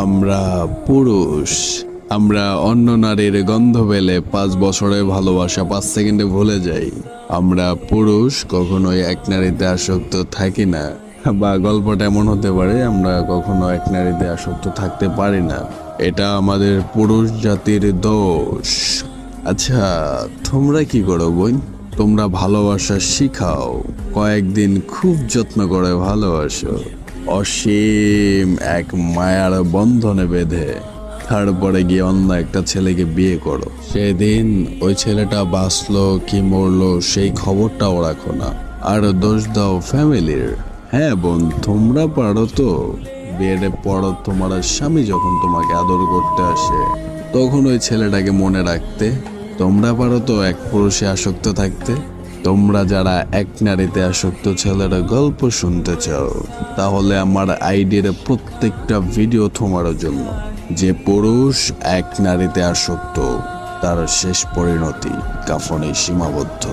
আমরা পুরুষ, আমরা অন্য নারীর গন্ধ পেলে 5 বছরের ভালোবাসা 5 সেকেন্ডে ভুলে যাই। আমরা পুরুষ কখনোই এক নারীতে আসক্ত থাকি না, বা গল্পটা এমন হতে পারে আমরা কখনো এক নারীতে আসক্ত থাকতে পারি না। এটা আমাদের পুরুষ জাতির দোষ। আচ্ছা, তোমরা কি করো বোন? তোমরা ভালোবাসা শিখাও, কয়েকদিন খুব যত্ন করে ভালোবাসো, অসীম এক মায়ার বন্ধনে বেঁধে তারপরে গিয়ে অন্য একটা ছেলেকে বিয়ে করো। সেদিন ওই ছেলেটা বাঁচলো কি মরলো সেই খবরটাও রাখো না, আর দোষ দাও ফ্যামিলির। হ্যাঁ বোন, তোমরা পারো তো। বিয়ের পর তোমার স্বামী যখন তোমাকে আদর করতে আসে তখন ওই ছেলেটাকে মনে রাখতে। তোমরা পারো তো এক পুরুষে আসক্ত থাকতে। তোমরা যারা এক নারীতে আসক্ত ছেলের গল্প শুনতে চাও, তাহলে আমার আইডির প্রত্যেকটা ভিডিও তোমার জন্য। যে পুরুষ এক নারীতে আসক্ত তার শেষ পরিণতি কাফনে সীমাবদ্ধ।